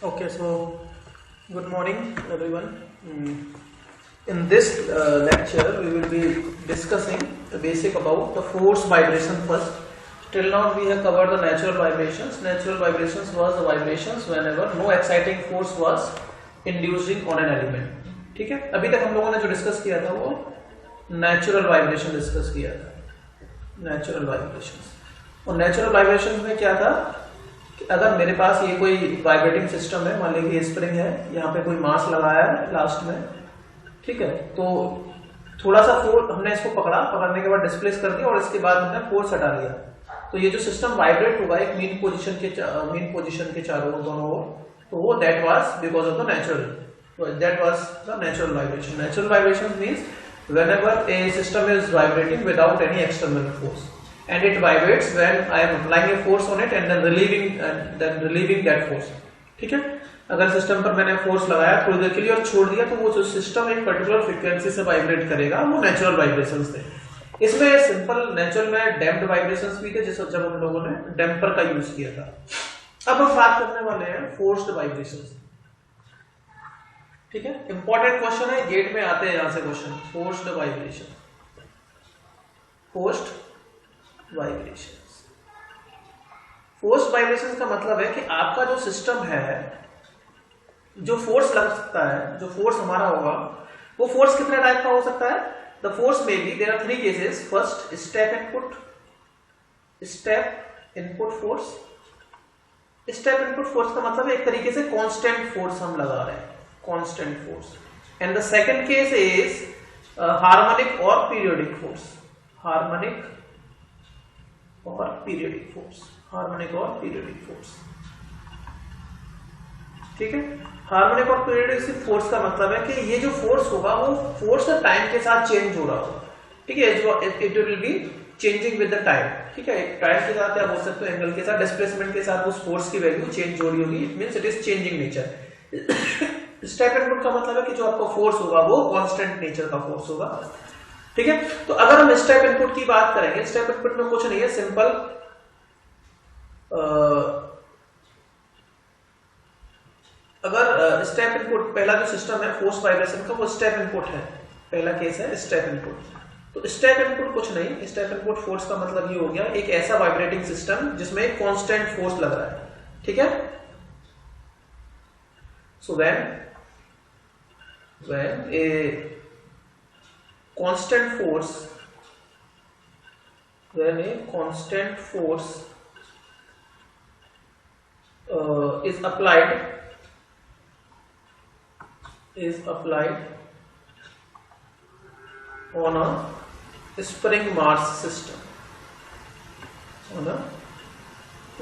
Okay, so good morning, everyone. In this lecture, we will be discussing the basic about the force vibration first. Till now, we have covered the natural vibrations. Natural vibrations was the vibrations whenever no exciting force was inducing on an element. ठीक है, अभी तक हम लोगों ने जो discuss किया था वो नेचुरल वाइब्रेशन डिस्कस किया था, नेचुरल वाइब्रेशंस। और नेचुरल वाइब्रेशन में क्या था कि अगर मेरे पास ये कोई वाइब्रेटिंग सिस्टम है, मान लीजिए स्प्रिंग है, यहाँ पे कोई मास लगाया है लास्ट में, ठीक है, तो थोड़ा सा फोर्स हमने इसको पकड़ा, पकड़ने के बाद डिस्प्लेस कर दिया और इसके बाद हमने फोर्स हटा लिया, तो ये जो सिस्टम वाइब्रेट होगा एक मीन पोजीशन के चारों ओर दोनों ओर, तो वो that was because of the natural, that was the natural vibration. Natural vibration means whenever a system is vibrating without any external force, and it vibrates when I am applying a force on it and then relieving that force. ठीक है, अगर system पर मैंने force लगाया थोड़ी देर के लिए और छोड़ दिया, तो वो जो सिस्टम एक पर्टिकुलर फ्रीक्वेंसी से वाइब्रेट करेगा, वो नेचुरल वाइब्रेशंस थे। इसमें सिंपल नेचुरल में डैम्प्ड वाइब्रेशंस भी थे, जैसे जब हम लोगों ने डैम्पर का यूज किया था। अब हम बात करने वाले हैं फोर्स्ड वाइब्रेशंस। ठीक है, इंपॉर्टेंट क्वेश्चन है, गेट में आते हैं यहां से question. Forced vibration, forced vibrations. Forced vibrations का मतलब है कि आपका जो सिस्टम है, जो फोर्स लग सकता है, जो फोर्स हमारा होगा, वो फोर्स कितने टाइप का हो सकता है? द फोर्स में B, there are three cases. First, step input force. Step input force का मतलब एक तरीके से कांस्टेंट फोर्स हम लगा रहे हैं, constant force. And the second case is harmonic or periodic force. Harmonic or periodic force. ठीक है, हार्मोनिक और पीरियोडिक फोर्स का मतलब है कि ये जो फोर्स होगा वो फोर्स टाइम के साथ चेंज हो रहा होगा। ठीक है, it will be changing with the time. ठीक है, टाइम के साथ या बोल सकते हो एंगल के साथ, डिस्प्लेसमेंट के साथ उस फोर्स की वैल्यू चेंज हो रही होगी। It means it is changing nature. Step input का मतलब है कि जो आपका फोर्स होगा वो कांस्टेंट नेचर का फोर्स होगा। ठीक है, तो अगर हम स्टेप इनपुट की बात करेंगे, स्टेप इनपुट में कुछ नहीं है, सिंपल अगर स्टेप इनपुट, पहला जो सिस्टम है फोर्स वाइब्रेशन का, वो स्टेप इनपुट है, पहला केस है स्टेप इनपुट। तो स्टेप इनपुट कुछ नहीं, स्टेप इनपुट फोर्स का मतलब ये हो गया एक ऐसा वाइब्रेटिंग सिस्टम जिसमें एक कांस्टेंट फोर्स लग रहा है। ठीक है, so when a constant force is applied on a spring mass system, on a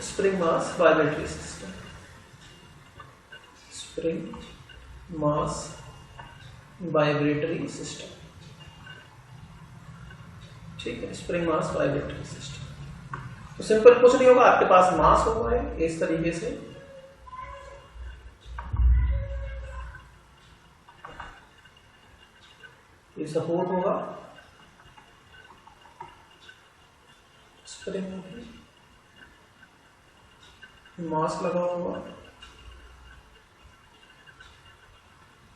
spring mass vibratory system, spring mass vibratory system. ठीक है, स्प्रिंग मास वाइब्रेटरी सिस्टम। तो सिंपल कुछ नहीं होगा, आपके पास मास होगा इस तरीके से, ये सपोर्ट होगा, स्प्रिंग होगी, मास लगा होगा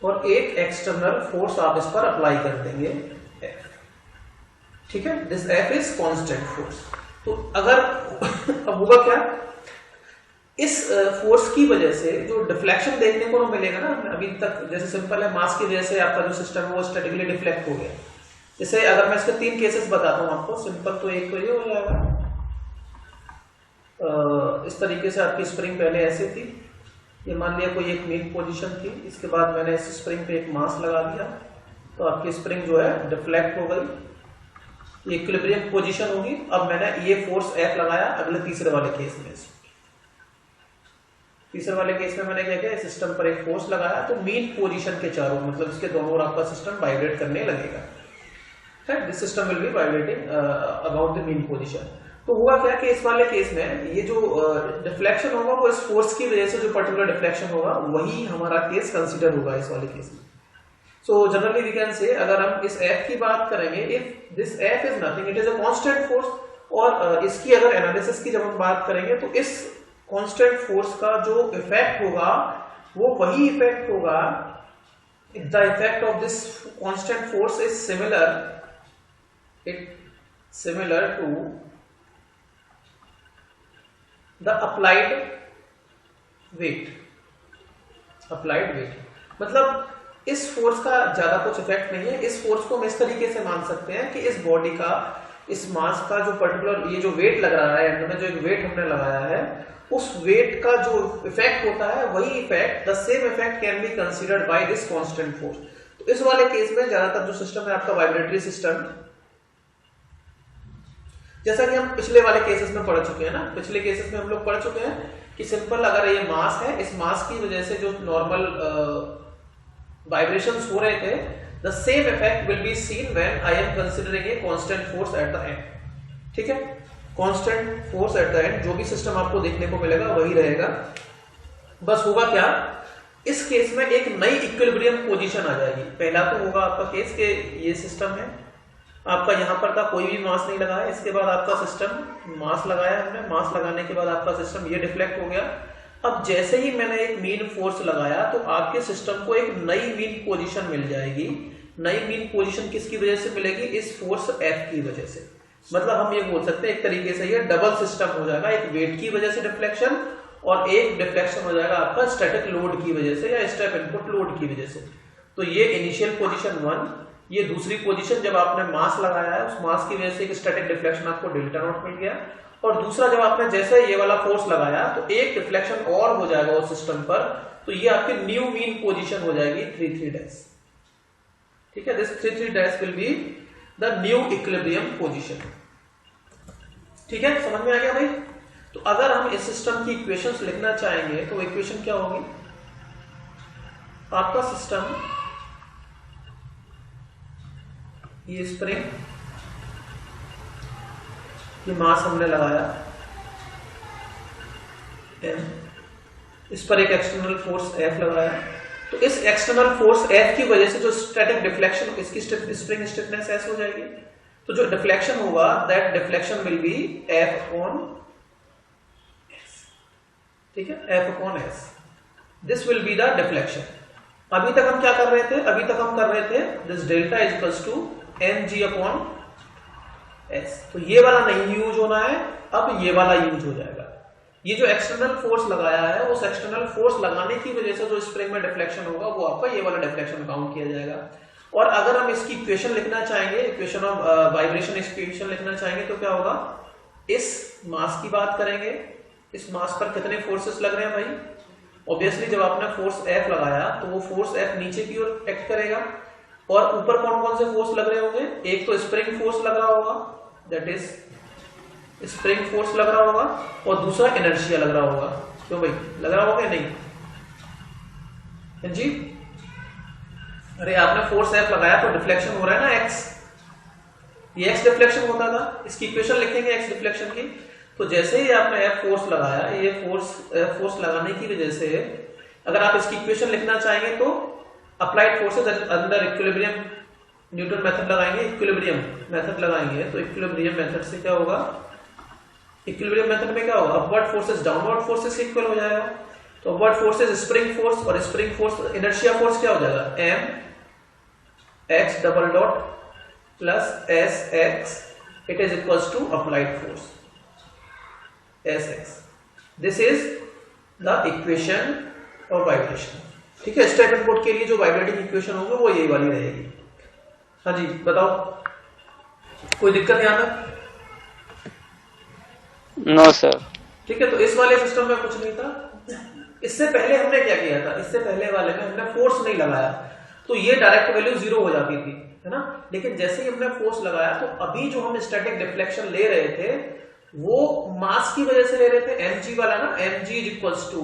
और एक एक्सटर्नल फोर्स आप इस पर अप्लाई कर देंगे, F। ठीक है, this F is constant force. तो अगर अब होगा क्या, इस फोर्स की वजह से जो डिफ्लेक्शन देखने को मिलेगा ना, अभी तक जैसे सिंपल है, मास की वजह से आपका जो सिस्टम है वो स्टैटिकली डिफ्लेक्ट हो गया। जैसे अगर मैं इसके तीन केसेस बताता हूं आपको, सिंपल तो एक तो ये हो जाएगा, इस तरीके से आपकी स्प्रिंग पहले ऐसे थी, ये मान लिया कोई एक मीन पोजीशन थी, इसके बाद मैंने इस स्प्रिंग पे एक मास लगा दिया, तो आपकी स्प्रिंग जो है डिफ्लेक्ट हो गई, ये इक्विलिब्रियम पोजीशन होगी। अब मैंने ये फोर्स F लगाया अगले तीसरे वाले केस में, तीसरे वाले केस में मैंने क्या किया, सिस्टम पर एक फोर्स लगाया, तो मीन पोजीशन के चारों, मतलब इसके दोनों ओर आपका सिस्टम वाइब्रेट करने लगेगा। This system will be vibrating about the mean position. तो हुआ क्या कि इस वाले केस में ये जो डिफ्लेक्शन होगा वो इस फोर्स की वजह से जो पर्टिकुलर डिफ्लेक्शन होगा वही हमारा केस कंसीडर होगा इस वाले केस में। So generally we can say, अगर हम इस F की बात करेंगे, if this F is nothing, it is a constant force, और इसकी अगर एनालिसिस की जब हम बात करेंगे तो इस कांस्टेंट फोर्स का जो इफेक्ट होगा वो वही इफेक्ट होगा, the effect of this constant force is similar to the applied weight. मतलब इस फोर्स का ज्यादा कुछ इफेक्ट नहीं है। इस फोर्स को हम इस तरीके से मान सकते हैं कि इस बॉडी का, इस मास का जो पर्टिकुलर ये जो वेट लग रहा है, एंड में जो एक वेट हमने लगाया है, उस वेट का जो इफेक्ट होता है वही effect, the same effect can be considered by this constant force. तो इस वाले केस में ज्यादातर जो सिस्टम है आपका वाइब्रेटरी सिस्टम, जैसा कि हम पिछले वाले केसेस में पढ़ चुके हैं ना, पिछले केसेस में हम लोग पढ़ चुके हैं कि सिंपल अगर ये मास है, इस मास की वजह से जो नॉर्मल वाइब्रेशंस हो रहे थे, the same effect will be seen when I am considering a constant force at the end. ठीक है, constant force at the end, जो भी सिस्टम आपको देखने को मिलेगा वही रहेगा। बस होगा क्या, इस केस में एक नई इक्विलिब्रियम पोजीशन आ जाएगी। पहला तो होगा आपका केस के ये सिस्टम है, आपका यहां पर का कोई भी मास नहीं लगा है, इसके बाद आपका सिस्टम मास लगाया हमने, मास लगाने के बाद आपका सिस्टम ये डिफ्लेक्ट हो गया। अब जैसे ही मैंने एक मीन फोर्स लगाया तो आपके सिस्टम को एक नई मीन पोजीशन मिल जाएगी। नई मीन पोजीशन किसकी वजह से मिलेगी? इस फोर्स F की वजह से। मतलब हम ये बोल सकते हैं एक तरीके से ये डबल सिस्टम हो जाएगा, एक वेट की वजह से डिफ्लेक्शन और एक डिफ्लेक्शन हो जाएगा आपका स्टैटिक लोड की वजह से या स्टेप इनपुट लोड की वजह से। तो ये इनिशियल पोजीशन 1, ये दूसरी पोजीशन जब आपने मास लगाया है, उस मास की वजह से एक स्टैटिक डिफ्लेक्शन आपको डेल्टा नॉट मिल गया, और दूसरा जब आपने जैसे ये वाला फोर्स लगाया तो एक डिफ्लेक्शन और हो जाएगा उस सिस्टम पर, तो ये आपकी न्यू मीन पोजीशन हो जाएगी 3-3 डैश। ठीक है, this 3-3 dash will be the new equilibrium position. ठीक है, समझ में आ गया भाई? तो अगर हम इस सिस्टम की इक्वेशंस लिखना चाहेंगे तो इक्वेशन क्या होगी? आपका सिस्टम, ये स्प्रिंग, ये मास हमने लगाया M, इस पर एक एक्सटर्नल फोर्स F लगाया, तो इस एक्सटर्नल फोर्स F की वजह से जो स्टैटिक डिफ्लेक्शन, इसकी स्प्रिंग स्टिफनेस S हो जाएगी। तो जो डिफ्लेक्शन होगा, that deflection will be F upon S। ठीक है, F upon S, this will be the deflection. अभी तक हम क्या कर रहे थे? अभी तक हम कर रहे थे this delta is equals to mg upon S। तो ये वाला नहीं यूज होना है, अब ये वाला यूज हो जाएगा। ये जो एक्सटर्नल फोर्स लगाया है, उस एक्सटर्नल फोर्स लगाने की वजह से जो स्प्रिंग में डिफ्लेक्शन होगा वो आपका ये वाला डिफ्लेक्शन काउंट किया जाएगा। और अगर हम इसकी इक्वेशन लिखना चाहेंगे, इक्वेशन ऑफ वाइब्रेशन इक्वेशन लिखना चाहेंगे तो क्या होगा? इस मास की बात करेंगे, इस मास पर कितने फोर्सेस लग रहे हैं भाई? ऑब्वियसली जब आपने फोर्स F लगाया तो वो फोर्स F नीचे की ओर एक्ट करेगा, और ऊपर कौन कौन से फोर्स लग रहे होंगे? एक तो स्प्रिंग फोर्स लग रहा होगा, दैट इज स्प्रिंग फोर्स लग रहा होगा, और दूसरा इनर्शिया लग रहा होगा। क्यों भाई, लग रहा होगा नहीं? जी, अरे आपने फोर्स F लगाया तो डिफ्लेक्शन हो रहा है ना X, ये X डिफ्लेक्शन होता था। इसकी इक्वेशन लिखेंगे X डिफ्लेक्शन की। तो जैसे ही आपने F फोर्स लगाया, ये फोर्स लगाने की वजह से अगर आप इसकी इक्वेशन लिखना चाहेंगे तो applied forces under equilibrium Newton method लगाएंगे, इक्विलिब्रियम मेथड लगाएंगे। तो इक्विलिब्रियम मेथड से क्या होगा? इक्विलिब्रियम मेथड में क्या होगा? Upward forces downward forces equal हो जाएगा। तो अपवर्ड फोर्सेस स्प्रिंग फोर्स, और स्प्रिंग फोर्स इनर्शिया फोर्स क्या हो जाएगा? m x double dot plus s x, it is equals to applied force s x। This is the equation of vibration. ठीक है, step input के लिए जो vibrating equation होगी वो यही वाली रहेगी। हाँ जी, बताओ, कोई दिक्कत यहाँ तक? No sir. ठीक है, तो इस वाले सिस्टम में कुछ नहीं था। इससे पहले हमने क्या किया था? इससे पहले वाले में हमने फोर्स नहीं लगाया, तो ये डायरेक्ट वैल्यू 0 हो जाती थी, है ना। लेकिन जैसे ही हमने फोर्स लगाया तो अभी जो हम स्टैटिक डिफ्लेक्शन ले रहे थे वो मास की वजह से ले रहे थे, mg वाला ना, mg is equals to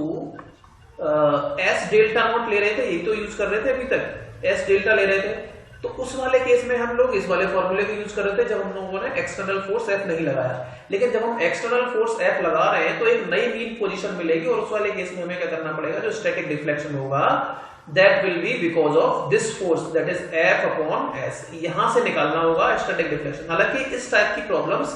s delta nought ले रहे थे, यही तो यूज कर रहे थे अभी तक, s डेल्टा ले रहे थे। तो उस वाले केस में हम लोग इस वाले फॉर्मूले को यूज कर रहे थे जब हम लोगों ने एक्सटर्नल फोर्स F नहीं लगाया। लेकिन जब हम एक्सटर्नल फोर्स F लगा रहे हैं तो एक नई मीन पोजीशन मिलेगी, और उस वाले केस में हमें क्या करना पड़ेगा? जो स्टैटिक डिफ्लेक्शन होगा that will be because of this force, that is F upon S, यहां से निकालना होगा स्टैटिक डिफ्लेक्शन। हालांकि इस टाइप की प्रॉब्लम्स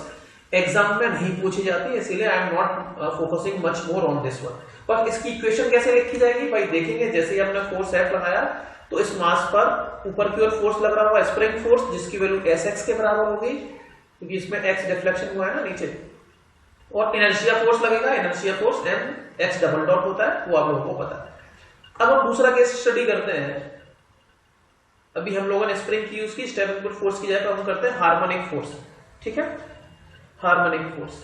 एग्जाम में नहीं पूछी जाती, इसीलिए I am not focusing much more on this one. पर इसकी इक्वेशन कैसे लिखी जाएगी भाई, देखेंगे जैसे ही हमने फोर्स F लगाया तो इस मास पर ऊपर की ओर फोर्स लग रहा हुआ स्प्रिंग फोर्स, जिसकी वैल्यू Sx के बराबर होगी क्योंकि इसमें x डिफ्लेक्शन हुआ है ना नीचे, और इनर्शिया फोर्स लगेगा, inertia force mx double dot होता है, वो आप लोगों को पता है। अब हम दूसरा केस स्टडी करते हैं। अभी हम लोगों ने स्प्रिंग की यूज की, स्टेप इनपुट फोर्स की जगह हम करते हैं हार्मोनिक फोर्स। ठीक है, harmonic force,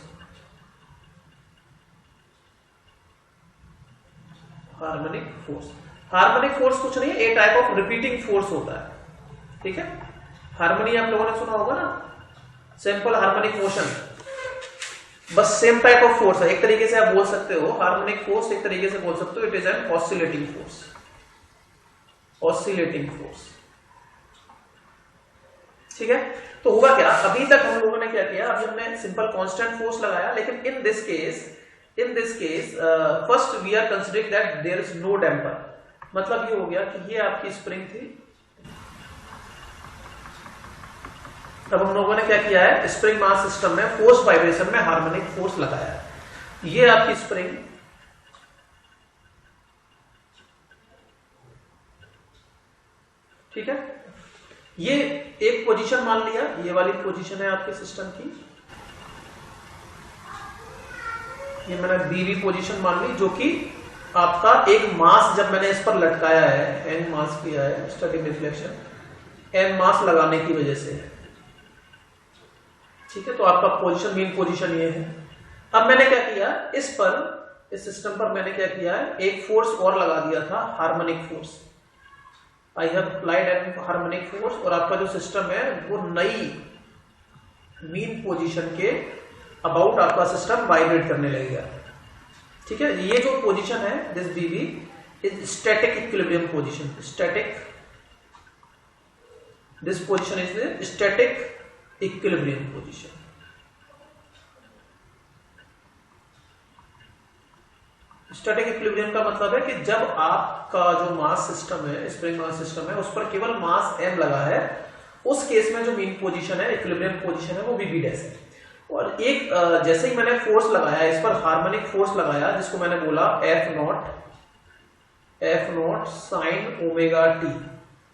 harmonic force, harmonic force कुछ नहीं है, ए टाइप ऑफ रिपीटिंग फोर्स होता है। ठीक है, हार्मोनी आप लोगों ने सुना होगा ना, सिंपल हार्मोनिक मोशन, बस सेम टाइप ऑफ फोर्स है। एक तरीके से आप बोल सकते हो हार्मोनिक फोर्स, एक तरीके से बोल सकते हो it is an oscillating force, oscillating force. ठीक है, तो हुआ क्या, अभी तक हम लोगों ने क्या किया, अभी हमने सिंपल कांस्टेंट फोर्स लगाया, लेकिन in this case first we are considering that there is no damper. मतलब ये हो गया कि ये आपकी स्प्रिंग थी, तब हम लोगों ने क्या किया है, स्प्रिंग मास सिस्टम में फोर्स वाइब्रेशन में हार्मोनिक फोर्स लगाया है। ये आपकी स्प्रिंग, ठीक है, ये एक पोजीशन मान लिया, ये वाली पोजीशन है आपके सिस्टम की, ये मैंने बीवी पोजीशन मान ली, जो कि आपका एक मास जब मैंने इस पर लटकाया है, एन मास किया है, स्टैटिक डिफ्लेक्शन एम मास लगाने की वजह से। ठीक है, तो आपका पोजीशन, मेन पोजीशन ये है। अब मैंने क्या किया, इस पर, इस सिस्टम पर मैंने क्या किया है, एक फोर्स और लगा दिया था, harmonic force. I have applied an harmonic force, और आपका जो सिस्टम है वो नई मीन पोजीशन के अबाउट आपका सिस्टम वाइब्रेट करने लगेगा। ठीक है, ये जो पोजीशन है दिस बीवी is static equilibrium position, static, this position is static equilibrium position. Static equilibrium का मतलब है कि जब आपका जो मास सिस्टम है, स्प्रिंग मास सिस्टम है, उस पर केवल मास m लगा है, उस केस में जो मीन पोजीशन है, इक्विलिब्रियम पोजीशन है, वो bb डैश है। और एक जैसे ही मैंने फोर्स लगाया, इस पर हार्मोनिक फोर्स लगाया, जिसको मैंने बोला F not sine omega T,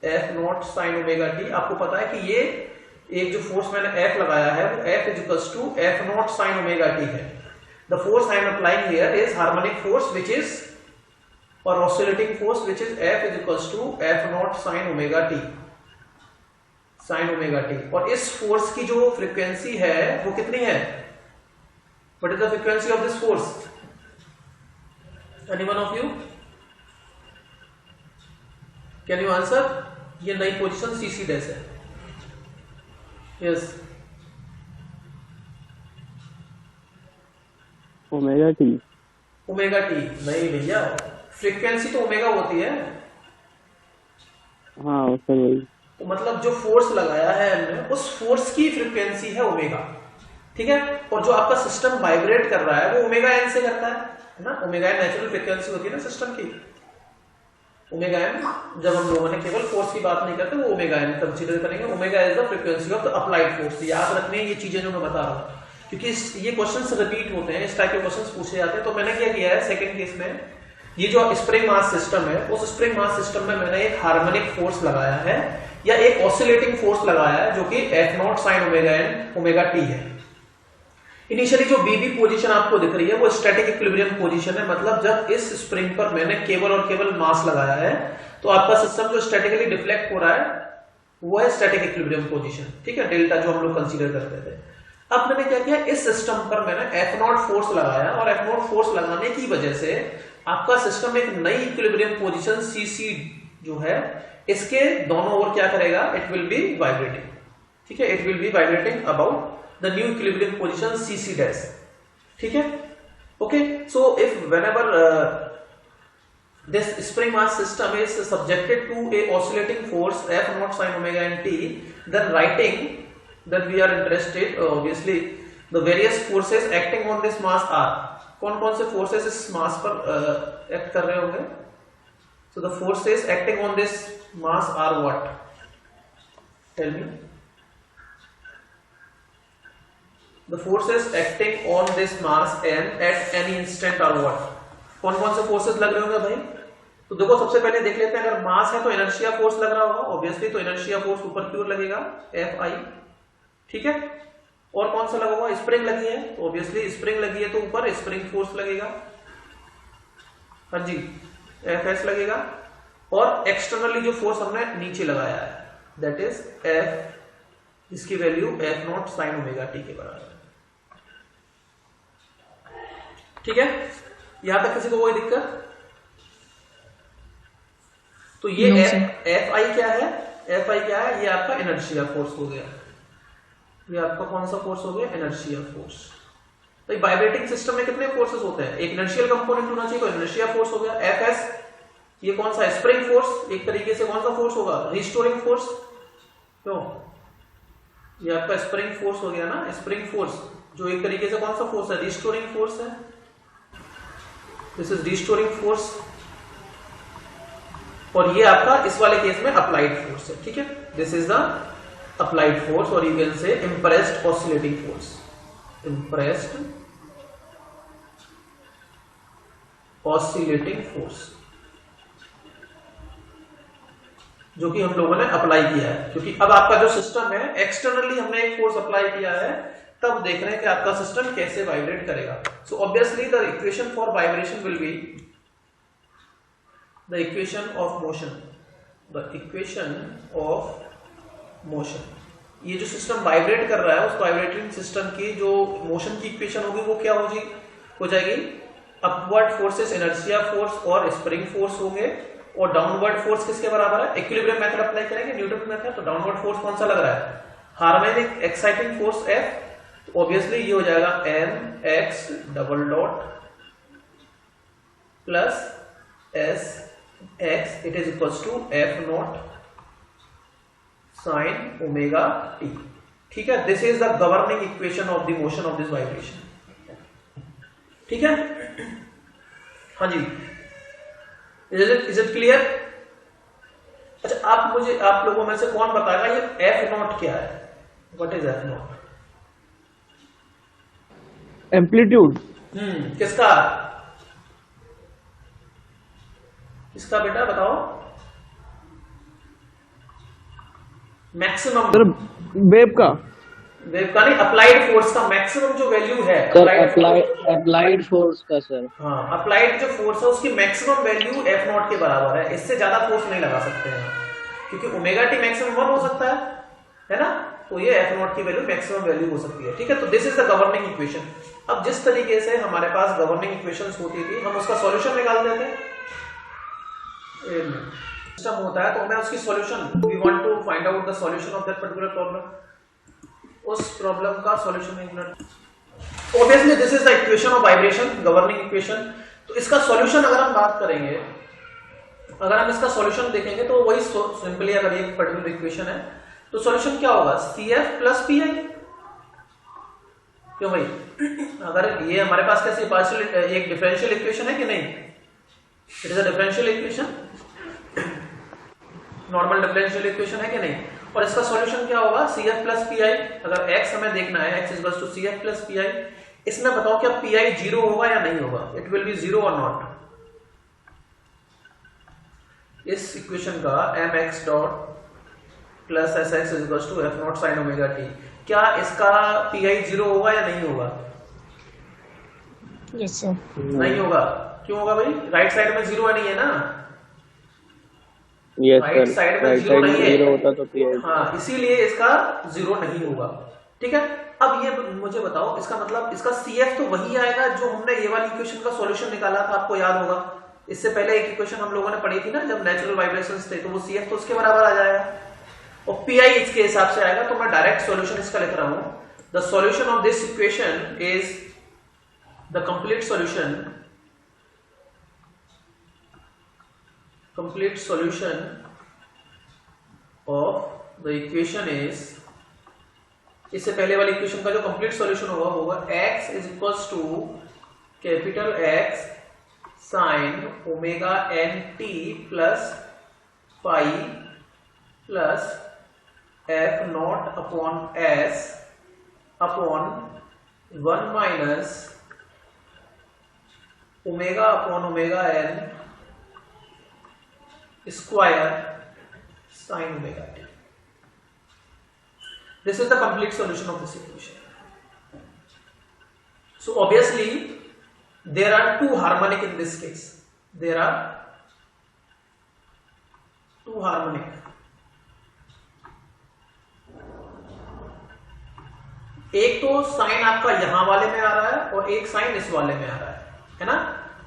F not sine omega T. आपको पता है कि ये एक जो फोर्स मैंने F लगाया है वो F is equals to F not sine omega t है। The force I am applying here is harmonic force, which is, or oscillating force, which is F is equals to F naught sin omega t, sin omega t। और इस force की जो frequency है वो कितनी है, what is the frequency of this force? Anyone of you can you answer? ये नई पोजीशन CC डैश है। Yes, omega T, omega T नहीं भैया, फ्रीक्वेंसी तो ओमेगा होती है। हाँ सर वही। तो मतलब जो फोर्स लगाया है हमने, उस फोर्स की फ्रीक्वेंसी है ओमेगा। ठीक है, और जो आपका सिस्टम वाइब्रेट कर रहा है वो ओमेगा एन से करता है ना। ओमेगा एन नेचुरल फ्रीक्वेंसी होती है ना सिस्टम की, ओमेगा एन। जब हम लोगों ने केवल फोर्स की बात नहीं करते, वो ओमेगा एन कंसीडर करेंगे। Omega is the frequency of the applied force. याद रखनी है ये चीजें जो मैं बता रहा हूँ, क्योंकि ये क्वेश्चंस रिपीट होते हैं, इस टाइप के क्वेश्चंस पूछे जाते हैं। तो मैंने क्या किया है सेकंड केस में, ये जो स्प्रिंग मास सिस्टम है, उस स्प्रिंग मास सिस्टम में मैंने एक हार्मोनिक फोर्स लगाया है या एक ऑसिलेटिंग फोर्स लगाया है, जो कि F not sine omega an omega t है। इनिशियली जो बीबी पोजीशन आपको दिख रही है वो स्टैटिक इक्विलिब्रियम पोजीशन है। मतलब जब इस स्प्रिंग पर मैंने केवल और केवल मास लगाया है, तो आपका सिस्टम जो स्टैटिकली डिफ्लेक्ट हो रहा है वो है स्टैटिक इक्विलिब्रियम पोजीशन। ठीक है, डेल्टा जो हम लोग कंसीडर करते थे। अब मैंने क्या किया, इस सिस्टम पर मैंने F नॉट फोर्स लगाया, और F नॉट फोर्स लगाने की वजह से आपका सिस्टम एक नई इक्विलिब्रियम पोजीशन CC जो है, इसके दोनों ओर क्या करेगा, इट विल बी वाइब्रेटिंग। ठीक है, it will be vibrating about the new equilibrium position CC dash. ठीक है, okay. So if whenever this spring mass system is subjected to a oscillating force F naught sin omega n t, then writing that we are interested, obviously the various forces acting on this mass are, कौन कौन से forces इस mass पर act कर रहे होंगे? So the forces acting on this mass are what? Tell me. The forces acting on this mass m at any instant are what. कौन कौन से फोर्सेस लग रहे होंगे भाई? तो देखो सबसे पहले देख लेते हैं, अगर मास है तो इनर्शिया फोर्स लग रहा होगा ऑब्वियसली, तो इनर्शिया फोर्स ऊपर की ओर लगेगा Fi, ठीक है। और कौन सा लगा हुआ? स्प्रिंग लगी है, तो ऑब्वियसली स्प्रिंग लगी है तो ऊपर स्प्रिंग फोर्स लगेगा, हाँ जी, Fs लगेगा। और एक्सटर्नली जो फोर्स हमने नीचे लगाया है दैट इज F, जिसकी value F0 sin omega t के बराबर है, ठीक है। यहां तक किसी को कोई दिक्कत? तो ये Fi क्या है? Fi क्या है? ये आपका इनर्शिया फोर्स हो गया, ये आपका कौन सा फोर्स हो गया? Inertia force. तो वाइब्रेटिंग सिस्टम में कितने फोर्सेस होते हैं? एक इनर्शियल कंपोनेंट होना चाहिए, तो इनर्शिया फोर्स हो गया। Fs ये कौन सा? स्प्रिंग फोर्स, एक तरीके से कौन सा फोर्स होगा? रिस्टोरिंग फोर्स, क्यों? ये आपका स्प्रिंग फोर्स हो गया ना, स्प्रिंग फोर्स जो एक तरीके से कौन सा फोर्स है? रिस्टोरिंग फोर्स है, दिस इज रिस्टोरिंग फोर्स। और ये आपका इस वाले केस में अप्लाइड फोर्स है, ठीक है। This is the applied force, और you can say impressed oscillating force, impressed oscillating force, जो कि हम लोगों ने अप्लाई किया है, क्योंकि अब आपका जो सिस्टम है एक्सटर्नली हमने एक फोर्स अप्लाई किया है, तब देख रहे हैं कि आपका सिस्टम कैसे वाइब्रेट करेगा। So obviously the equation for vibration will be the equation of motion, the equation of motion. ये जो सिस्टम वाइब्रेट कर रहा है उस वाइब्रेटिंग सिस्टम की जो मोशन की इक्वेशन होगी वो क्या हो जाएगी? अपवर्ड फोर्सेस इनर्शिया फोर्स और स्प्रिंग फोर्स होंगे, और डाउनवर्ड फोर्स किसके बराबर है? इक्विलिब्रियम मेथड अप्लाई करेंगे, न्यूटन मेथड। तो डाउनवर्ड फोर्स कौन सा लग रहा है? हार्मोनिक एक्साइटिंग फोर्स F, तो ऑब्वियसली ये हो जाएगा mx double dot plus sx, it is equals to F0 sin omega t, ठीक है। This is the governing equation of the motion of this vibration, ठीक है। हाँ जी, इज इट क्लियर? अच्छा, आप लोगों में से कौन बताएगा ये F0 क्या है? What is F0? एम्पलीट्यूड। किसका बेटा बताओ? मैक्सिमम वेव का नहीं, अप्लाइड फोर्स का मैक्सिमम जो वैल्यू है, अप्लाइड फोर्स का सर। हाँ, अप्लाइड जो फोर्स है उसकी मैक्सिमम वैल्यू F0 के बराबर है, इससे ज्यादा फोर्स नहीं लगा सकते हैं, क्योंकि ओमेगा टी मैक्सिमम 1 हो सकता है ना, तो ये F0 की वैल्यू मैक्सिमम वैल्यू हो सकती है, ठीक है। तो this is the governing equation. अब जिस तरीके से हमारे पास गवर्निंग इक्वेशंस होती थी, हम उसका सॉल्यूशन निकाल देते हैं। सिस्टम होता है तो हमें उसकी solution, we want to find out the solution of that particular problem, उस प्रॉब्लम का सॉल्यूशन निकालना। Obviously this is the equation of vibration, governing equation. तो इसका सॉल्यूशन अगर हम बात करेंगे, अगर हम इसका सॉल्यूशन देखेंगे तो वही सिंपली, अगर ये पर्टिकुलर इक्वेशन है तो सॉल्यूशन क्या होगा? CF प्लस PI, क्यों भाई? अगर ये हमारे पास कैसे पार्शियल एक डिफरेंशियल इक्वेशन है कि नहीं? It is a differential equation, normal differential equation है कि नहीं? और इसका सॉल्यूशन क्या होगा? CF plus PI। अगर x हमें देखना है, x equals to CF plus PI, इसमें बताओ क्या PI 0 होगा या नहीं होगा? इट विल बी 0 और नॉट। इस इक्वेशन का mx dot plus sx equals to F0 sin omega t, क्या इसका PI 0 होगा या नहीं होगा? Yes sir. नहीं होगा। क्यों होगा भाई? राइट साइड में 0 नहीं है ना, राइट साइड में 0 नहीं है, 0 होता तो PI, हाँ, इसीलिए इसका 0 नहीं होगा, ठीक है। अब ये मुझे बताओ, इसका मतलब इसका CF तो वही आएगा जो हमने ये वाली इक्वेशन का सॉल्यूशन निकाला था, आपको याद होगा। इससे पहले एक इक्वेशन हम लोगों ने पढ़ी थी ना, जब नेचुरल वाइब्रेशंस थे, तो वो CF तो उसके बराबर आ जाएगा, और PI इसके हिसाब से आएगा। तो मैं डायरेक्ट सॉल्यूशन इसका लिख रहा हूं, the solution of this equation is the complete solution of the equation is, इससे पहले वाली इक्वेशन का जो कंप्लीट सॉल्यूशन होगा x is equals to capital X sine omega n t plus pi plus F0 upon S upon 1 minus omega upon omega n square sine omega t. This is the complete solution of this equation. So obviously there are two harmonic in this case, there are two harmonic. एक तो sign आपका यहां वाले में आ रहा है और एक साइन इस वाले में आ रहा है ना।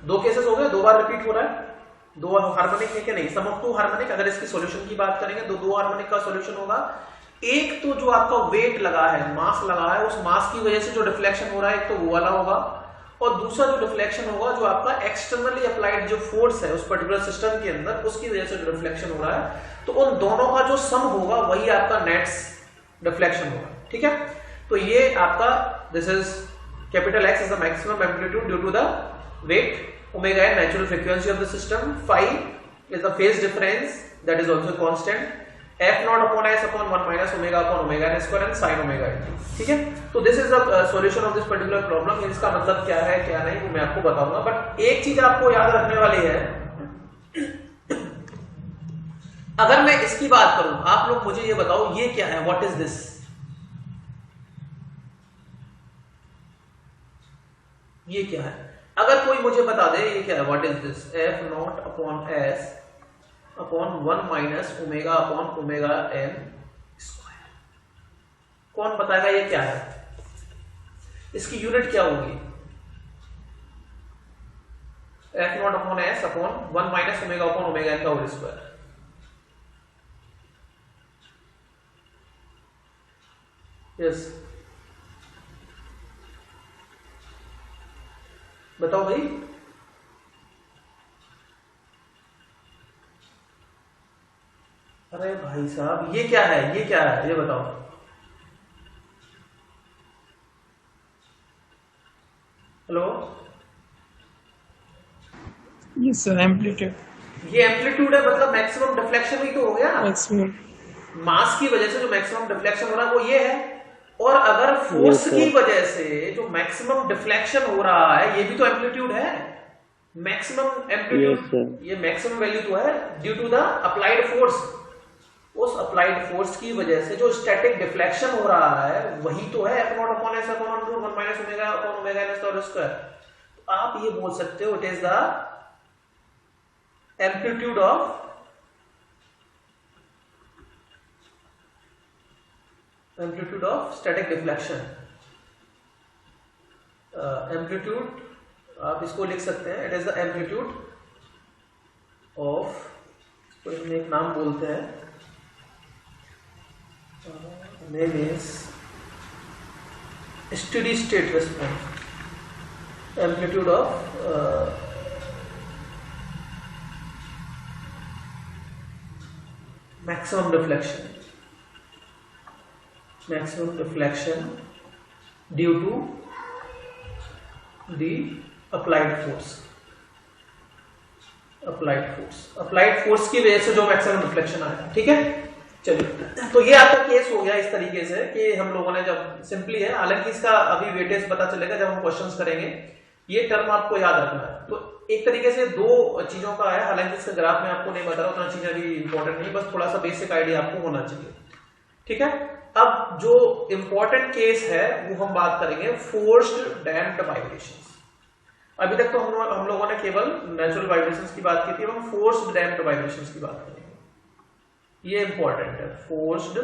दो केसेस हो गए, दो बार रिपीट हो रहा है। दो हार्मोनिक है कि नहीं, सम ऑफ टू हार्मोनिक। अगर इसकी सॉल्यूशन की बात करेंगे तो दो हार्मोनिक का सॉल्यूशन होगा। एक तो जो आपका वेट लगा है, मास लगा है, उस मास की वजह से जो डिफ्लेक्शन हो रहा है एक तो वो वाला होगा, और दूसरा जो डिफ्लेक्शन होगा जो आपका एक्सटर्नली अप्लाइड जो फोर्स है उस पर्टिकुलर सिस्टम के अंदर, उसकी वजह से जो डिफ्लेक्शन हो रहा है, तो उन दोनों का जो सम होगा वही आपका नेट डिफ्लेक्शन होगा। ठीक है, तो ये आपका this is capital X is the maximum amplitude due to the weight, omega n natural frequency of the system, phi is the phase difference that is also constant, f not upon s upon 1 minus omega upon omega n square and sin omega t. ठीक है, तो this is the solution of this particular problem. इसका मतलब क्या है क्या नहीं वो मैं आपको बताऊंगा, बट एक चीज आपको याद रखने वाली है, अगर मैं इसकी बात करूं, आप लोग मुझे ये बताओ ये क्या है, व्हाट इज दिस? ये क्या है? अगर कोई मुझे बता दे ये क्या है, what is this? f not upon s upon 1 minus omega upon omega n square. कौन बताएगा ये क्या है? इसकी यूनिट क्या होगी? f not upon s upon 1 minus omega upon omega n का होल स्क्वायर। यस, बताओ भाई। अरे भाई साहब ये क्या है, ये क्या है, ये बताओ। हेलो, ये सर एम्पलीट्यूड। ये एम्पलीट्यूड है, मतलब मैक्सिमम डिफ्लेक्शन ही तो हो गया। मैक्सिमम मास की वजह से जो मैक्सिमम डिफ्लेक्शन हो रहा है वो ये है, और अगर फोर्स की वजह से जो मैक्सिमम डिफ्लेक्शन हो रहा है ये भी तो एम्पलीट्यूड है। मैक्सिमम एम्पलीट्यूड, ये मैक्सिमम वैल्यू तो है due to the applied force. उस अप्लाइड फोर्स की वजह से जो स्टैटिक डिफ्लेक्शन हो रहा है वही तो है f not upon s upon 1 minus omega upon omega n square. तो आप ये बोल सकते हो it is the amplitude of static deflection. Amplitude आप इसको लिख सकते हैं, it is the amplitude of, तो इसमें एक नाम बोलते हैं, name is steady state response, amplitude of maximum deflection due to the applied force की वजह से जो मैक्सिमम डिफ्लेक्शन आया। ठीक है, चलिए, तो ये आपका केस हो गया इस तरीके से कि हम लोगों ने, जब सिंपली है, हालांकि इसका अभी वेटेज पता चलेगा जब हम क्वेश्चंस करेंगे। ये टर्म आपको याद रखना है। तो एक तरीके से दो चीजों का है, हालांकि इसका ग्राफ में आपको नहीं बता रहा, उतना चीजें भी इंपॉर्टेंट नहीं, बस थोड़ा सा बेसिक आइडिया आपको होना चाहिए। ठीक है, अब जो इंपॉर्टेंट केस है वो हम बात करेंगे फोर्स्ड डैम्प्ड वाइब्रेशंस। अभी तक तो हम लोगों ने केवल नेचुरल वाइब्रेशंस की बात की थी, हम फोर्स्ड डैम्प्ड वाइब्रेशंस की बात करेंगे। ये इंपॉर्टेंट है, forced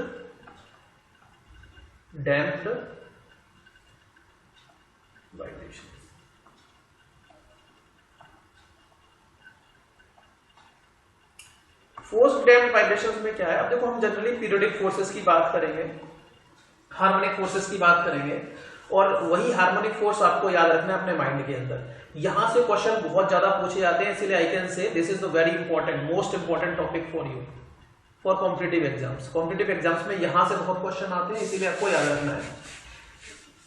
damped vibrations. Forced damped vibrations में क्या है? अब देखो, हम जनरली पीरियोडिक फोर्सेस की बात करेंगे, हार्मोनिक फोर्सेस की बात करेंगे, और वही हार्मोनिक फोर्स आपको याद रखना है अपने माइंड के अंदर। यहां से क्वेश्चन बहुत ज्यादा पूछे जाते हैं, इसलिए I can say this is the very important, most important topic for you for competitive exams. Competitive exams में यहां से बहुत क्वेश्चन आते हैं, इसीलिए आपको याद रखना है।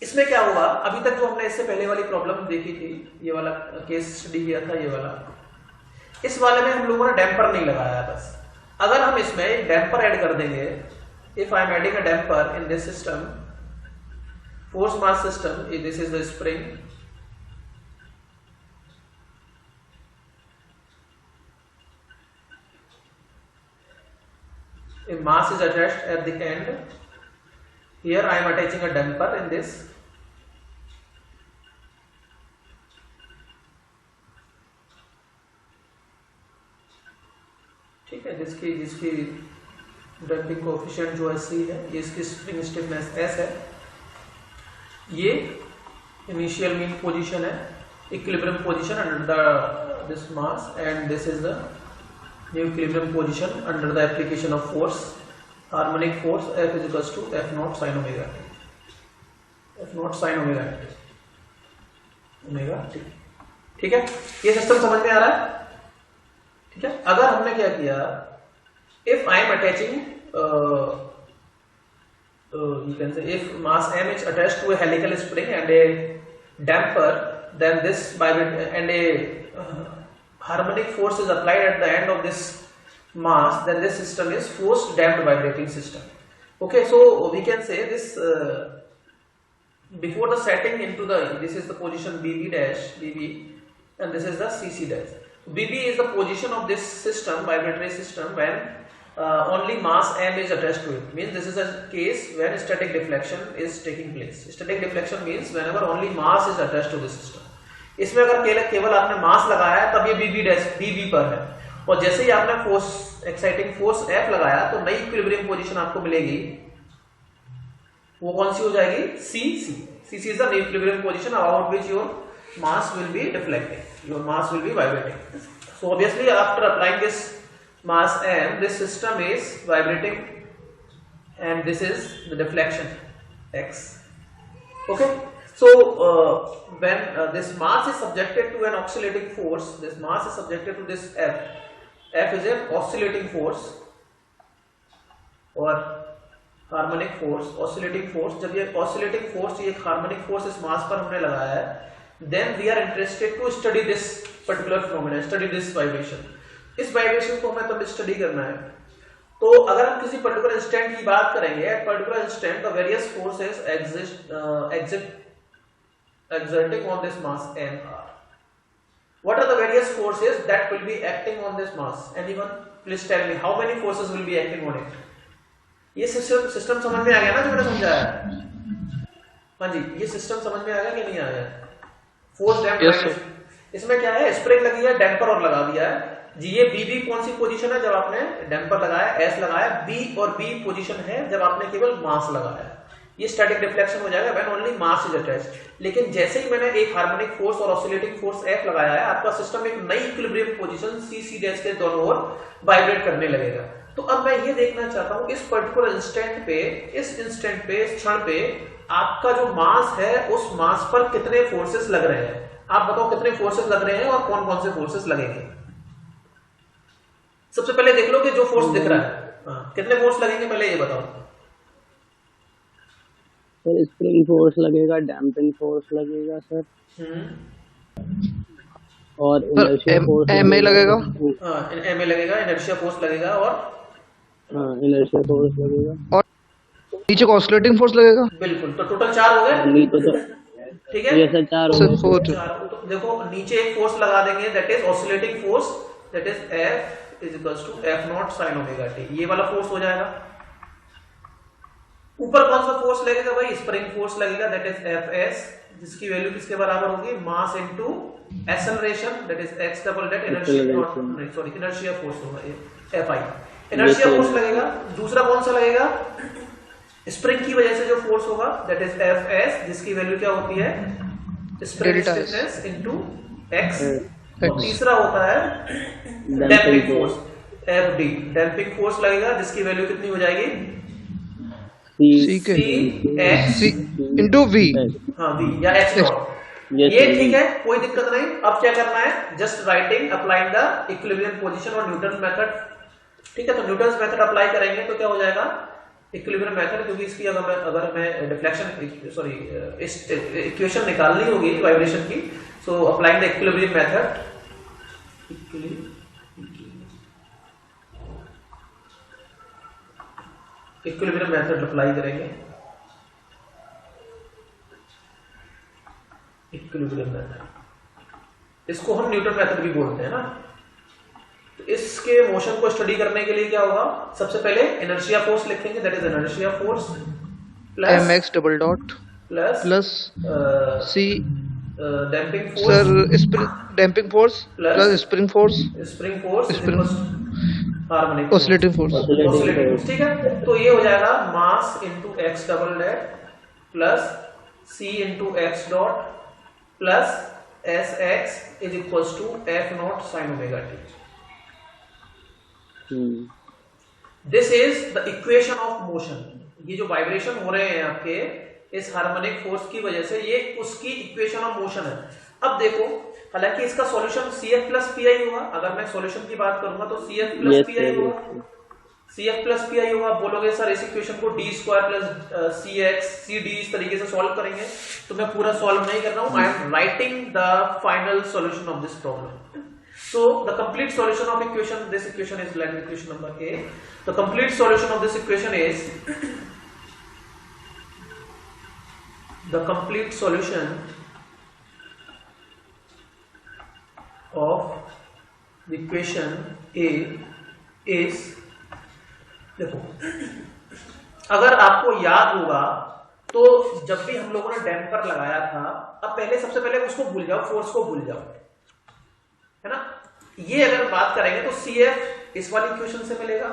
इसमें क्या हुआ, अभी तक जो हमने इससे पहले वाली प्रॉब्लम देखी थी, ये वाला केस स्टडी किया था, ये वाला, इस वाले में हम लोगों ने डैम्पर नहीं लगाया। बस अगर हम इसमें एक डैम्पर ऐड कर देंगे, if I am adding a damper in this system, force mass system, this is the spring. A mass is attached at the end. Here I am attaching a damper in this. ठीक है, जिसकी dumping coefficient जो है C है, ये इसकी spring stiffness S है. ये इनिशियल मीन पोजीशन है, equilibrium position under this mass, and this is the new equilibrium position under the application of force, harmonic force F is equals to F not sine omega t. F not sine omega t. ठीक है, ये system समझ में आ रहा है. ठीक है, अगर हमने क्या किया, if I am attaching you can say if mass m is attached to a helical spring and a damper, then this and a harmonic force is applied at the end of this mass, then this system is forced damped vibrating system. Okay, so we can say this before the setting into the, this is the position BB dash, BB, and this is the CC dash. BB is the position of this system, vibratory system, when only mass m is attached to it. Means this is a case when static deflection is taking place. Static deflection means whenever only mass is attached to the system. इसमें अगर केवल आपने मास लगाया है तब ये BB dash BB पर है, और जैसे ही आपने फोर्स, एक्साइटिंग फोर्स F लगाया तो नई इक्विलिब्रियम पोजीशन आपको मिलेगी, वो कौन सी हो जाएगी, CC. CC is the new equilibrium position about which your mass will be deflecting, your mass will be vibrating. So obviously after applying this mass m, this system is vibrating, and this is the deflection x. Okay, so when this mass is subjected to an oscillating force, this mass is subjected to this F is an oscillating force or harmonic force, oscillating force. जब ये oscillating force, ये harmonic force इस mass पर हमने लगाया है, then we are interested to study this particular phenomena, study this vibration. इस vibration को हमें तब स्टडी करना है. तो अगर हम किसी पर्टिकुलर इंस्टेंट की बात करेंगे, at particular instant the various forces exerting on this mass m are. What are the various forces that will be acting on this mass? Anyone please tell me how many forces will be acting on it. ये system समझ में आ गया ना जो मैंने समझाया? हाँ जी, ये सिस्टम समझ में आ गया कि नहीं आ गया? फोर्स डैम्प वाइब्रेशन. इसमें क्या है, स्प्रिंग लगी है, डैम्पर और लगा दिया है जी. ये BB कौन सी पोजीशन है जब आपने डैम्पर लगाया, S लगाया. B और B पोजीशन है जब आपने केवल मास लगाया. ये स्टैटिक डिफ्लेक्शन हो जाएगा when only mass is attached. लेकिन जैसे ही मैंने एक हार्मोनिक फोर्स और ऑसिलेटिंग फोर्स F लगाया है, आपका सिस्टम एक नई इक्विलिब्रियम पोजीशन CC डैश के दोनों ओर वाइब्रेट करने लगेगा. तो अब मैं ये देखना चाहता हूं इस पर्टिकुलर इंस्टेंट पे, इस क्षण पे आपका जो मास है, उस मास पर कितने फोर्सेस लग रहे हैं. आप बताओ कितने फोर्सेस लग रहे हैं और कौन कौन से फोर्सेस लगेंगे. सबसे पहले देख लो कि जो फोर्स दिख रहा है, कितने फोर्स लगेंगे, पहले ये बताओ. सर स्प्रिंग फोर्स लगेगा, डैम्पिंग फोर्स लगेगा सर, और इनर्शिया फोर्स MA लगेगा. MA लगेगा, इनर्शिया फोर्स लगेगा, और इनर्शिया फोर्स लगेगा, और नीचे का ऑसिलेटिंग फोर्स लगेगा. बिल्कुल, तो टोटल 4 हो गए. नीचे तो ठीक है, ये सर 4 हो गए. तो देखो नीचे एक फोर्स लगा देंगे, that is oscillating force, that is F is equals to F not sine omega t. ये वाला फोर्स हो जाएगा. ऊपर कौन सा फोर्स लगेगा भाई, स्प्रिंग फोर्स लगेगा, दैट इज Fs, जिसकी वैल्यू किसके बराबर होगी, mass into acceleration, that is x double dot inertia force होगा, ये Fi इनर्शिया फोर्स लगेगा. दूसरा कौन सा लगेगा, स्प्रिंग की वजह से जो फोर्स होगा, दैट इज Fs, जिसकी वैल्यू क्या होती है, स्प्रिंग स्टिफनेस इनटू x. और तीसरा होता है damping force, Fd, damping force लगेगा, जिसकी वैल्यू कितनी हो जाएगी, C इंटू V. हाँ, V या x नॉट. ये ठीक है, कोई दिक्कत नहीं. अब क्या करना है, just writing applying the equilibrium position और न्यूटन मेथड. ठीक है, तो न्यूटन मेथड अप्लाई करेंगे तो क्या हो जाएगा, इक्विलिब्रियम मेथड, क्योंकि इसकी अगर मैं डिफ्लेक्शन सॉरी इक्वेशन निकालनी होगी वाइब्रेशन की, so applying the equilibrium method, equilibrium method apply करेंगे. इक्विलिब्रियम रहता है। इसको हम न्यूटन मेथड भी बोलते हैं ना। तो इसके मोशन को स्टडी करने के लिए क्या होगा, सबसे पहले इनर्शिया फोर्स लिखेंगे, that is inertia force plus mx double dot plus plus c damping sir force damping force plus spring force spring force spring harmonic oscillating force. Oscillating force. ठीक है, तो ये हो जाएगा mass into x double dot plus c into x dot plus s x is equal to f not sine omega t. This is the equation of motion. ये जो vibration हो रहे हैं आपके इस हार्मोनिक फोर्स की वजह से, ये उसकी इक्वेशन ऑफ मोशन है। अब देखो, हालांकि इसका solution CF plus P I होगा। अगर मैं सॉल्यूशन की बात करूंगा तो CF प्लस पी आई होगा, CF प्लस पी आई होगा। आप बोलोगे सर इस इक्वेशन को डी स्क्वायर प्लस सी एक्स सी डी इस तरीके से सॉल्व करेंगे, तो मैं पूरा सॉल्व नहीं कर रहा हूं। I am writing the final solution of this problem. So the complete solution of equation, this equation is like equation number A. The complete solution of this equation is the complete solution of the equation A is, देखो अगर आपको याद होगा तो जब भी हम लोगों ने डैम्पर लगाया था, अब पहले सबसे पहले उसको भूल जाओ, फोर्स को भूल जाओ, है ना। ये अगर बात करेंगे तो CF इस वाली इक्वेशन से मिलेगा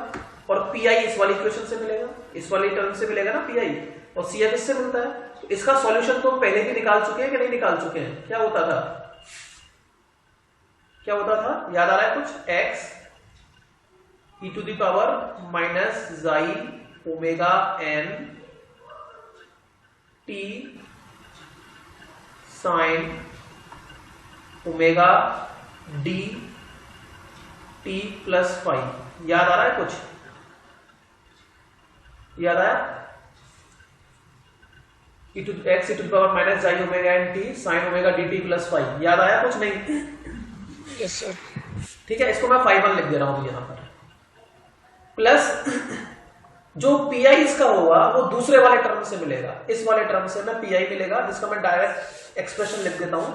और PI इस वाली इक्वेशन से मिलेगा, इस वाली टर्म से मिलेगा ना PI, और CF इससे मिलता है। तो इसका सॉल्यूशन तो पहले भी निकाल चुके हैं कि नहीं निकाल चुके हैं? क्या होता था, क्या होता था, याद आ रहा है कुछ? x e to the power minus xi omega n t sine omega d t plus five. याद आ रहा है कुछ? याद आया? X e to power minus i omega n t sine omega d t plus five. याद आया कुछ? नहीं? Yes sir. ठीक है, इसको मैं 5 लिख दे रहा हूं यहां पर। प्लस जो पीआई इसका होगा वो दूसरे वाले टर्म से मिलेगा, इस वाले टर्म से मैं पीआई मिलेगा, जिसका मैं डायरेक्ट एक्सप्रेशन लिख देता हूं,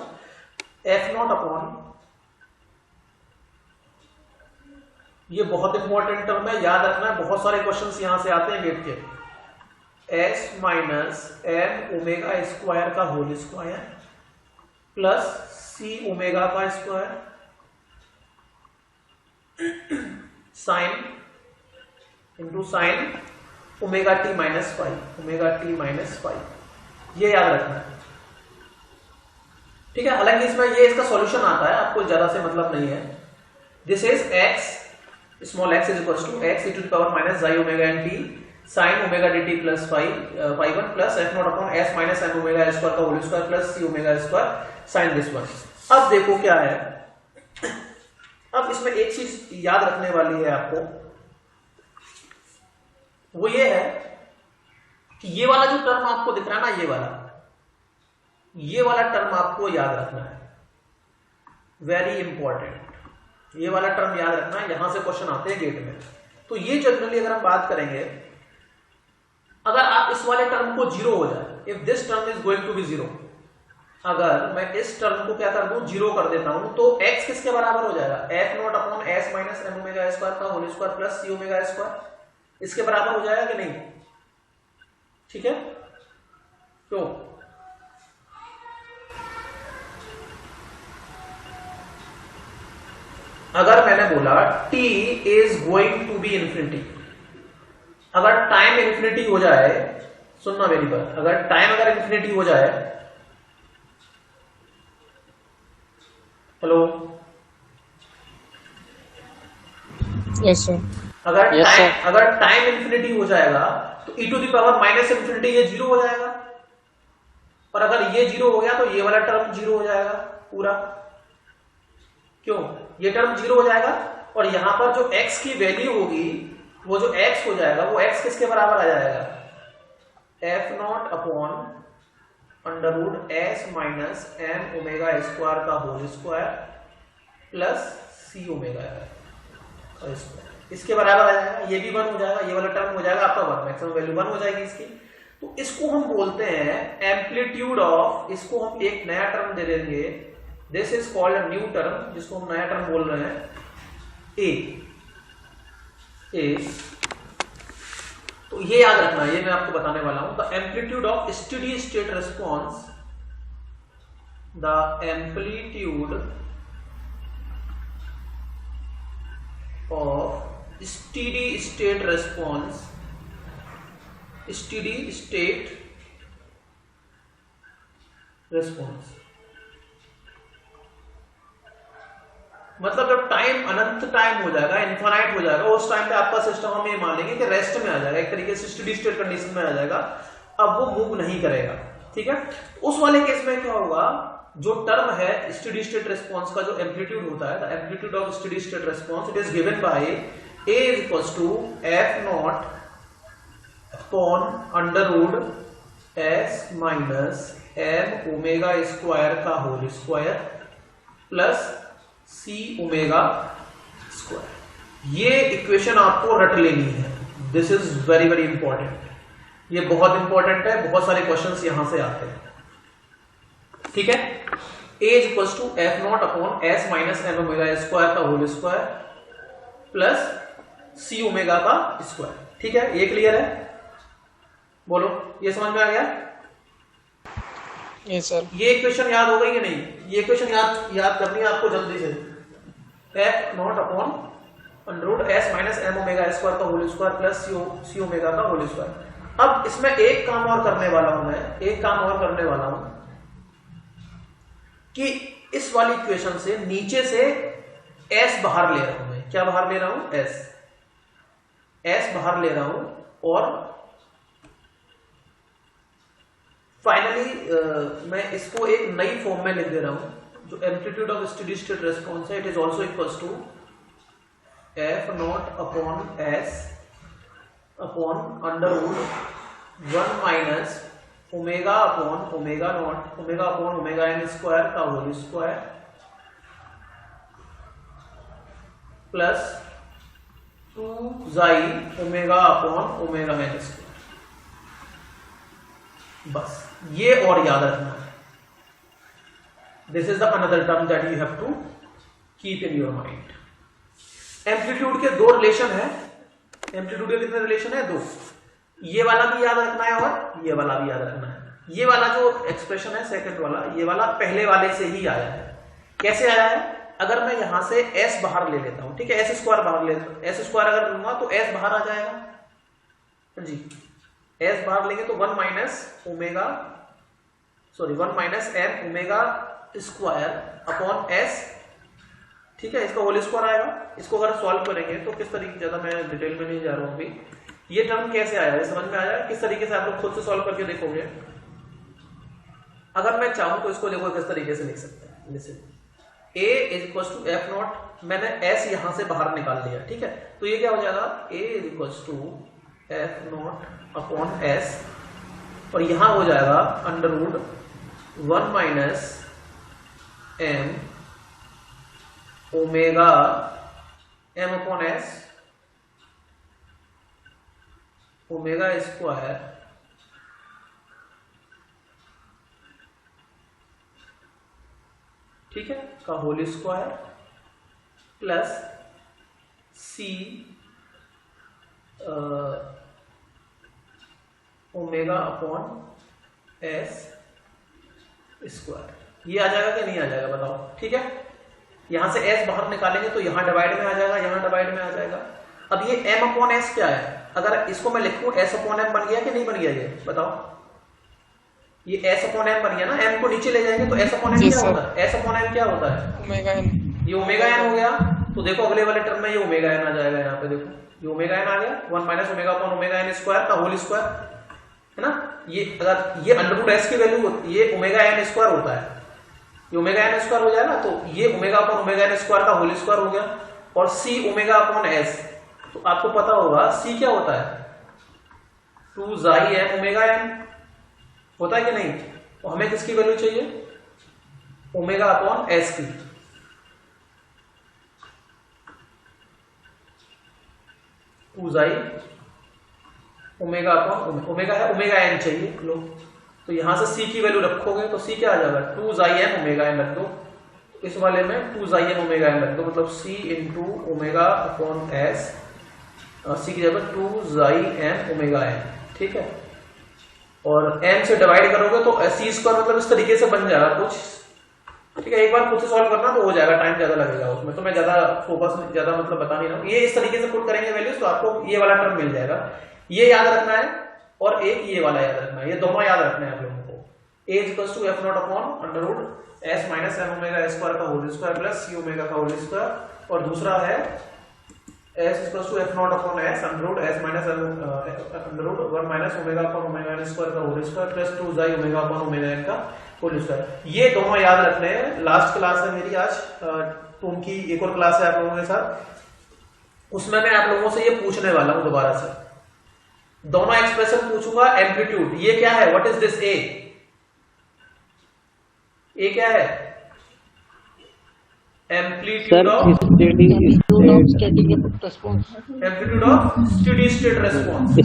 एफ नॉट अपॉन, ये बहुत इंपॉर्टेंट टर्म है, याद रखना है, बहुत सारे क्वेश्चंस यहां से आते हैं गेट के। S minus m omega square का whole square plus c omega का square sine into sine omega t minus five, omega t minus five, ये याद रखना है। ठीक है, हालांकि इसमें ये इसका सॉल्यूशन आता है, आपको ज्यादा से मतलब नहीं है। This is x small x is equal to x e to the power minus xi omega n t sine omega d t plus five one plus f not upon s minus n omega square का whole square plus c omega square sine this one. अब देखो क्या है, अब इसमें एक चीज याद रखने वाली है आपको, वो ये है कि ये वाला जो टर्म आपको दिख रहा है ना, ये वाला टर्म आपको याद रखना है, वेरी इंपॉर्टेंट। ये वाला टर्म याद रखना है, यहां से क्वेश्चन आते हैं गेट में। तो ये जनरली अगर हम बात करेंगे, अगर आप इस वाले टर्म को जीरो हो जाए, if this term is going to be zero, अगर मैं इस टर्म को क्या कर दूं, जीरो कर देता हूं, तो x किसके बराबर हो जाएगा, f not upon s minus n omega square का whole square plus c omega square, इसके बराबर हो जाएगा कि नहीं? ठीक है, क्यों? अगर मैंने बोला t is going to be infinity, अगर टाइम इंफिनिटी हो जाए, सुनना मेरी बात, अगर टाइम अगर इंफिनिटी हो जाए, हेलो, यस सर। अगर टाइम इंफिनिटी हो जाएगा तो e to the power minus infinity ये जीरो हो जाएगा, और अगर ये जीरो हो गया तो ये वाला टर्म जीरो हो जाएगा पूरा। क्यों? ये टर्म जीरो हो जाएगा, और यहां पर जो x की वैल्यू होगी, वो जो x हो जाएगा, वो x किसके बराबर आ जाएगा, f not upon under root s minus m omega square का whole square plus c omega का स्क्वायर, इसके बराबर आ जाएगा। ये भी 1 हो जाएगा, ये वाला टर्म हो जाएगा आपका 1, मैक्सिमम वैल्यू 1 हो जाएगी इसकी। तो इसको हम बोलते हैं एम्पलीट्यूड ऑफ, इसको हम एक नया टर्म दे देंगे, this is called a new term, जिसको हम नया टर्म बोल रहे हैं ए। तो ये याद रखना है, ये मैं आपको बताने वाला हूं। The amplitude of steady state response, the amplitude of steady state response, steady state response मतलब जब टाइम अनंत टाइम हो जाएगा, इनफाइनाइट हो जाएगा, उस टाइम पे आपका सिस्टम हम ये मान लेंगे कि रेस्ट में आ जाएगा, एक तरीके से स्टेडी स्टेट कंडीशन में आ जाएगा, अब वो मूव नहीं करेगा। ठीक है, उस वाले केस में क्या होगा, जो टर्म है स्टेडी स्टेट रिस्पॉन्स का जो एम्पलीट्यूड होता है, the amplitude of steady state response, it is given by a is equals to f not upon under root s minus m omega square का whole square plus c omega square. ये equation आपको रट लेनी है, this is very very important, ये बहुत important है, बहुत सारे क्वेश्चंस यहां से आते हैं। ठीक है, a is equals to f not upon s minus m omega square का whole square plus c omega का स्क्वायर। ठीक है, ये क्लियर है? बोलो, ये समझ में आ गया? Yes sir. ये इक्वेशन याद हो गई कि नहीं? ये इक्वेशन याद करनी है आपको जल्दी से, f not upon under root s minus m omega square का whole square plus c omega का होल स्क्वायर। अब इसमें एक काम और करने वाला हूं मैं, एक काम और करने वाला हूं कि इस वाली इक्वेशन से नीचे से एस बाहर ले रहा हूं मैं। क्या बाहर ले रहा हूं? एस बाहर ले रहा हूं, और फाइनली मैं इसको एक नई फॉर्म में लिख दे रहा हूं, जो amplitude of steady state response है, it is also equals to f not upon s upon under root 1 minus omega upon omega nought, omega upon omega n square का whole square plus 2 xi omega upon omega n square. बस ये और याद रखना है, this is the another term that you have to keep in your mind. Amplitude के दो relation है, एम्पलीट्यूड के कितने रिलेशन है? 2। ये वाला भी याद रखना है और ये वाला भी याद रखना है। ये वाला जो एक्सप्रेशन है सेकंड वाला, ये वाला पहले वाले से ही आया है। कैसे आया है? अगर मैं यहां से s बाहर ले लेता हूं, ठीक है, s स्क्वायर बाहर ले लेता हूं, s स्क्वायर अगर लूंगा तो s बाहर आ जाएगा जी, s बाहर लेंगे तो 1 minus m omega square upon s, ठीक है, इसका होल स्क्वायर आएगा। इसको अगर सॉल्व करेंगे तो किस तरीके, ज्यादा मैं डिटेल में नहीं जा रहा हूं अभी, ये टर्म कैसे आया है समझ में आया? किस तरीके से आप लोग खुद से सॉल्व करके देखोगे। अगर मैं चाहूं तो इसको देखो किस तरीके से लिख सकते हैं। जैसे a is equal to f not, मैंने s यहां से बाहर निकाल लिया, ठीक है, तो ये क्या हो जाएगा? a is equal to f not upon s, और यहां हो जाएगा under root 1 minus m omega m upon s omega square ठीक है का whole square plus c omega upon s square. ये आ जाएगा कि नहीं आ जाएगा बताओ? ठीक है, यहां से s बाहर निकालेंगे तो यहां डिवाइड में आ जाएगा, यहां डिवाइड में आ जाएगा। अब ये m अपॉन s क्या है? अगर इसको मैं लिखूं s अपॉन m बन गया कि नहीं बन गया? ये बताओ, ये s अपॉन m बन गया ना, m को नीचे ले जाएंगे तो s अपॉन m क्या होता है? s अपॉन m क्या होता है? Omega n. ये ओमेगा n हो गया, तो देखो अगले वाले टर्म में ये ओमेगा n आ जाएगा। यहाँ पे देखो ये ओमेगा n आ गया, 1 minus omega upon omega n square का होल स्क्वायर, है ना। ये अगर ये अंडर रूट s की वैल्यू, ये ओमेगा n स्क्वायर होता है, ये ओमेगा n स्क्वायर हो जाएगा, तो ये omega upon omega n square का होल स्क्वायर हो गया, और c ओमेगा अपॉन s, तो आपको पता होगा c क्या होता है? 2 जाई m ओमेगा n होता है कि नहीं? तो हमें किसकी वैल्यू चाहिए? ओमेगा अपॉन s की। टू जाई ओमेगा अपॉन ओमेगा है, ओमेगा एन चाहिए लो, तो यहां से सी की वैल्यू रखोगे तो सी क्या आ जाएगा 2 xi n ओमेगा एन रख दो, इस वाले में 2 xi n ओमेगा एन रख दो, मतलब c into omega upon S, C की जगह 2 xi n ओमेगा एन, ठीक है। और n से डिवाइड करोगे तो सी स्क्वायर मतलब इस तरीके से बन जाएगा कुछ, ठीक है। एक बार खुद से सॉल्व करना तो हो जाएगा, टाइम ज्यादा लगेगा उसमें, तो मैं ज्यादा फोकस ज्यादा मतलब बता नहीं रहा हूँ। ये इस तरीके से पुट करेंगे वैल्यूज तो आपको ये वाला टर्म मिल जाएगा, ये याद रखना है और एक ये वाला याद रखना है, ये दोनों याद रखना है आप लोगों को। a equals to f not upon under root s minus m omega square का whole square plus c omega का होल स्क्वायर, और दूसरा है s equals to f not upon s under root s minus under root 1 minus omega upon omega n square का whole square plus 2 xi omega upon omega n का whole square. ये दोनों याद रखने हैं। लास्ट क्लास है मेरी आज, टूम की एक और क्लास है आप लोगों के साथ, उसमें मैं आप लोगों से ये पूछने वाला हूं दोबारा से, दोनों एक्सप्रेशन पूछूंगा। एम्पलीट्यूड ये क्या है, व्हाट इज दिस ए, क्या है amplitude of steady state response. Steady state response,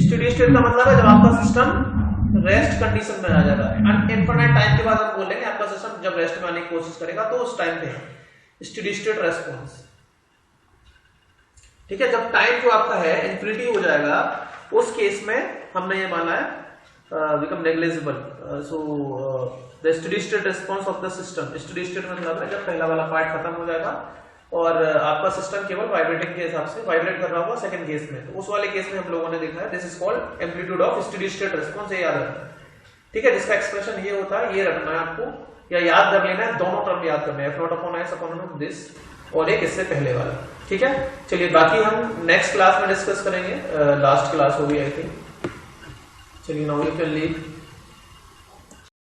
steady state का मतलब है जब आपका सिस्टम रेस्ट कंडीशन में आ जाएगा, इनफिनिट टाइम के बाद हम बोलेंगे आपका सिस्टम जब रेस्ट में आने की कोशिश करेगा तो उस टाइम पे स्टेडी स्टेट रेस्पॉन्स, ठीक है। जब टाइम जो आपका है इन्फिनिटी हो जाएगा उस केस में हमने ये माना है become negligible, so the steady state response of the system. Steady state मतलब है जब पहला वाला पार्ट खत्म हो जाएगा और आपका सिस्टम केवल वाइब्रेटिंग के हिसाब से वाइब्रेट कर रहा होगा सेकंड केस में, तो उस वाले केस में हम लोगों ने देखा है this is called amplitude of steady state response, ये याद रखना, ठीक है। जिसका एक्सप्रेशन ये होता है, ये रखना है आपको, या याद कर लेना है, दोनों टर्म याद करना है, f not upon s upon this और एक इससे पहले वाला, ठीक है। चलिए बाकी हम नेक्स्ट क्लास में डिस्कस करेंगे, लास्ट क्लास होगी आई थिंक। चलिए नाउ यू कैन लीव।